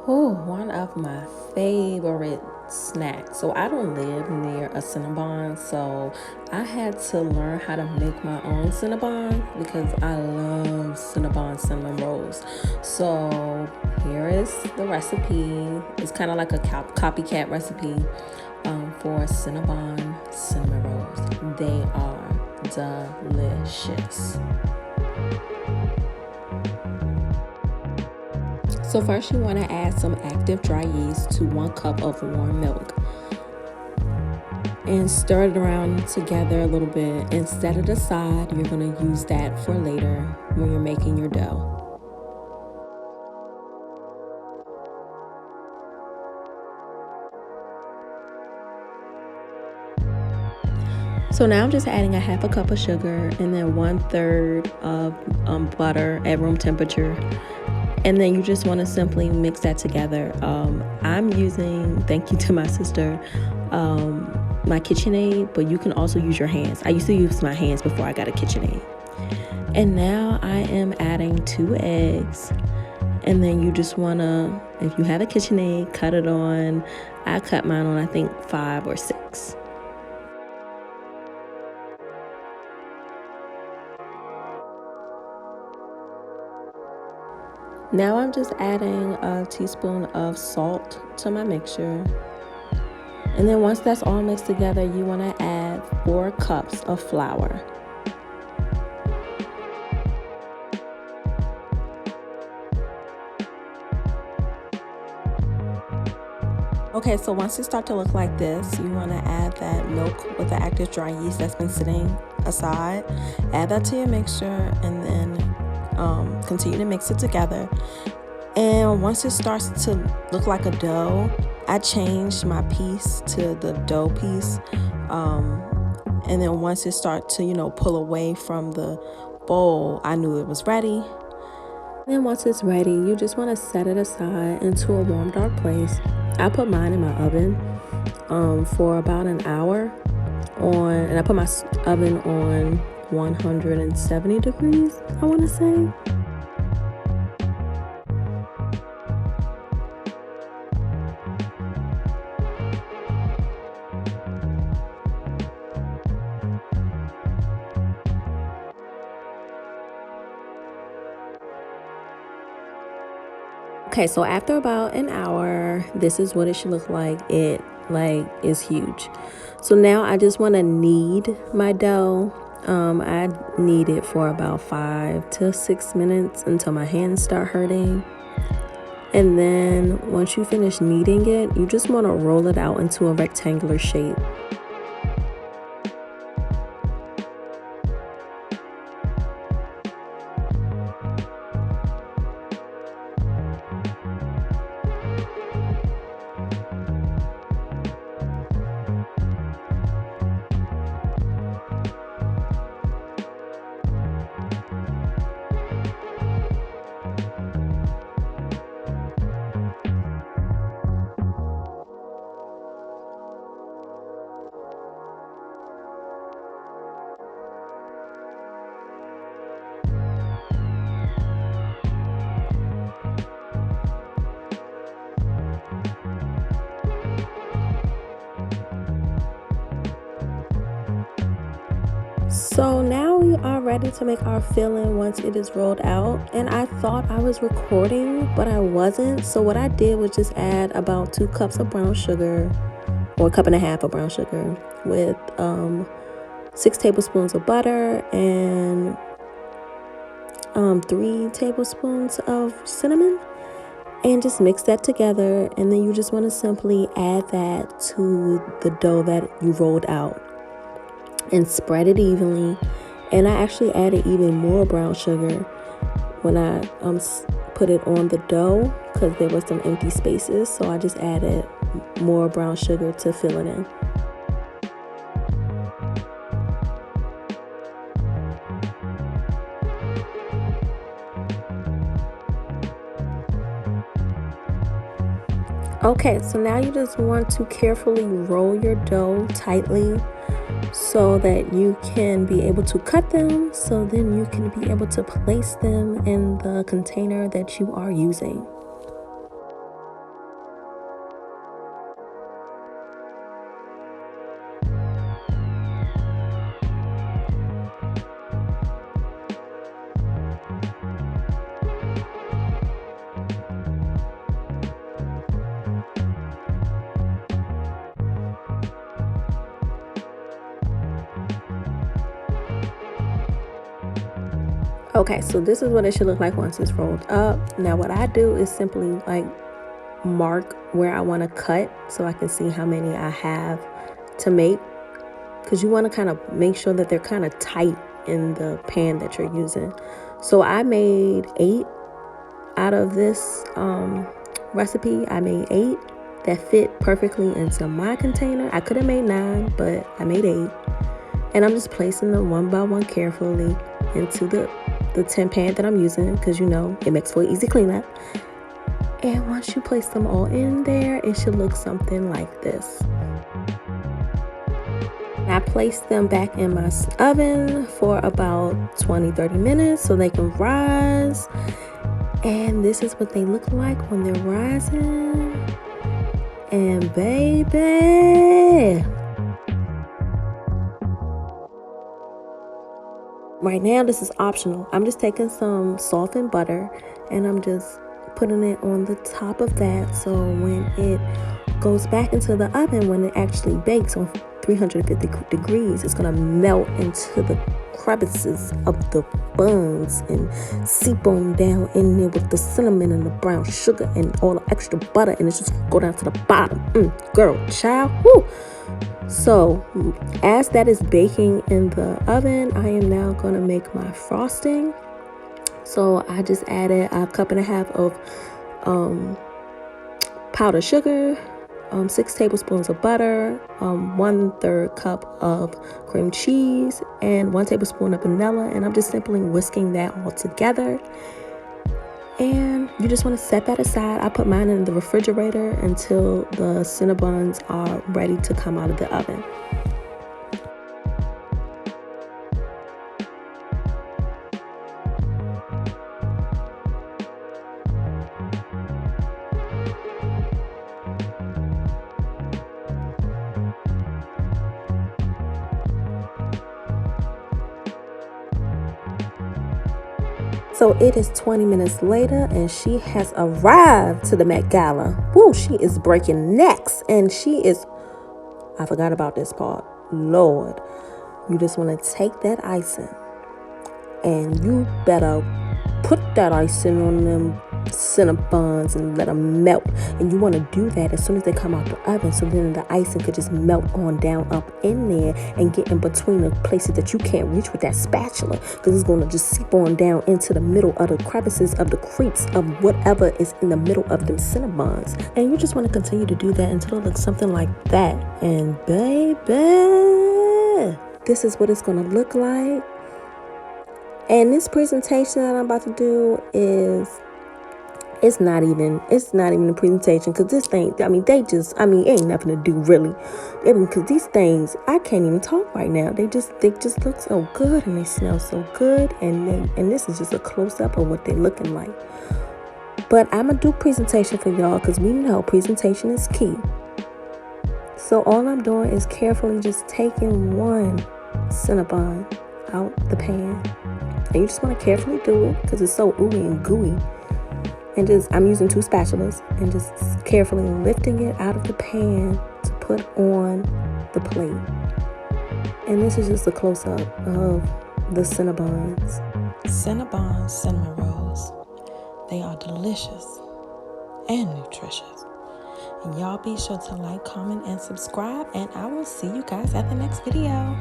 Oh, one of my favorite snacks. So I don't live near a Cinnabon, so I had to learn how to make my own Cinnabon because I love Cinnabon cinnamon rolls. So here is the recipe. It's kind of like a copycat recipe for Cinnabon cinnamon rolls. They are delicious. So first you want to add some active dry yeast to 1 cup of warm milk and stir it around together a little bit and set it aside. You're going to use that for later when you're making your dough. So now I'm just adding a 1/2 cup of sugar and then 1/3 of butter at room temperature. And then you just want to simply mix that together. I'm using, thank you to my sister, my KitchenAid, but you can also use your hands. I used to use my hands before I got a KitchenAid. And now I am adding 2 eggs. And then you just want to, if you have a KitchenAid, cut it on. I cut mine on, I think, 5 or 6. Now I'm just adding a teaspoon of salt to my mixture. And then once that's all mixed together, you want to add 4 cups of flour. Okay, so once it starts to look like this, you want to add that milk with the active dry yeast that's been sitting aside. Add that to your mixture and then continue to mix it together. And once it starts to look like a dough, I changed my piece to the dough piece. And then once it starts to, pull away from the bowl, I knew it was ready. And then once it's ready, you just want to set it aside into a warm, dark place. I put mine in my oven for about an hour and I put my oven on 170 degrees, I want to say. Okay, so after about an hour, this is what it should look like. It is huge. So now I just want to knead my dough. I knead it for about 5 to 6 minutes until my hands start hurting. And then once you finish kneading it, you just want to roll it out into a rectangular shape. So now we are ready to make our filling once it is rolled out. And I thought I was recording, but I wasn't. So what I did was just add about 2 cups of brown sugar, or 1.5 cups of brown sugar, with 6 tablespoons of butter and 3 tablespoons of cinnamon, and just mix that together. And then you just want to simply add that to the dough that you rolled out and spread it evenly. And I actually added even more brown sugar when I put it on the dough because there were some empty spaces, so I just added more brown sugar to fill it in. Okay, so now you just want to carefully roll your dough tightly so that you can be able to cut them, so then you can be able to place them in the container that you are using. Okay, so this is what it should look like once it's rolled up. Now what I do is simply like mark where I want to cut so I can see how many I have to make, because you want to kind of make sure that they're kind of tight in the pan that you're using. So I made 8 out of this recipe. I made 8 that fit perfectly into my container. I could have made 9, but I made 8, and I'm just placing them one by one carefully into the tin pan that I'm using, because you know it makes for easy cleanup. And once you place them all in there, it should look something like this. I placed them back in my oven for about 20-30 minutes so they can rise. And this is what they look like when they're rising. And baby, right now this is optional. I'm just taking some softened butter and I'm just putting it on the top of that, so when it goes back into the oven, when it actually bakes on 350 degrees, it's gonna melt into the crevices of the buns and seep on down in there with the cinnamon and the brown sugar and all the extra butter, and it's just gonna go down to the bottom. Girl, child, whoo. So as that is baking in the oven, I am now gonna make my frosting. So I just added a 1.5 cups of powdered sugar, 6 tablespoons of butter, 1/3 cup of cream cheese, and 1 tablespoon of vanilla. And I'm just simply whisking that all together. And you just want to set that aside. I put mine in the refrigerator until the Cinnabons are ready to come out of the oven. So it is 20 minutes later and she has arrived to the Met Gala. Woo, she is breaking necks, and she is, I forgot about this part. Lord, you just want to take that icing and you better put that icing on them Cinnabons and let them melt. And you want to do that as soon as they come out the oven, so then the icing could just melt on down up in there and get in between the places that you can't reach with that spatula, because it's going to just seep on down into the middle of the crevices of the creeps of whatever is in the middle of them Cinnabons. And you just want to continue to do that until it looks something like that. And baby, this is what it's going to look like. And this presentation that I'm about to do is, it's not even a presentation, because this thing, it ain't nothing to do really. Because these things, I can't even talk right now. They just look so good and they smell so good, and this is just a close up of what they're looking like. But I'm gonna do presentation for y'all, because we know presentation is key. So all I'm doing is carefully just taking one Cinnabon out the pan. And you just want to carefully do it because it's so ooey and gooey. And I'm using 2 spatulas and just carefully lifting it out of the pan to put on the plate. And this is just a close-up of the Cinnabons. Cinnabon cinnamon rolls. They are delicious and nutritious. And y'all be sure to like, comment, and subscribe. And I will see you guys at the next video.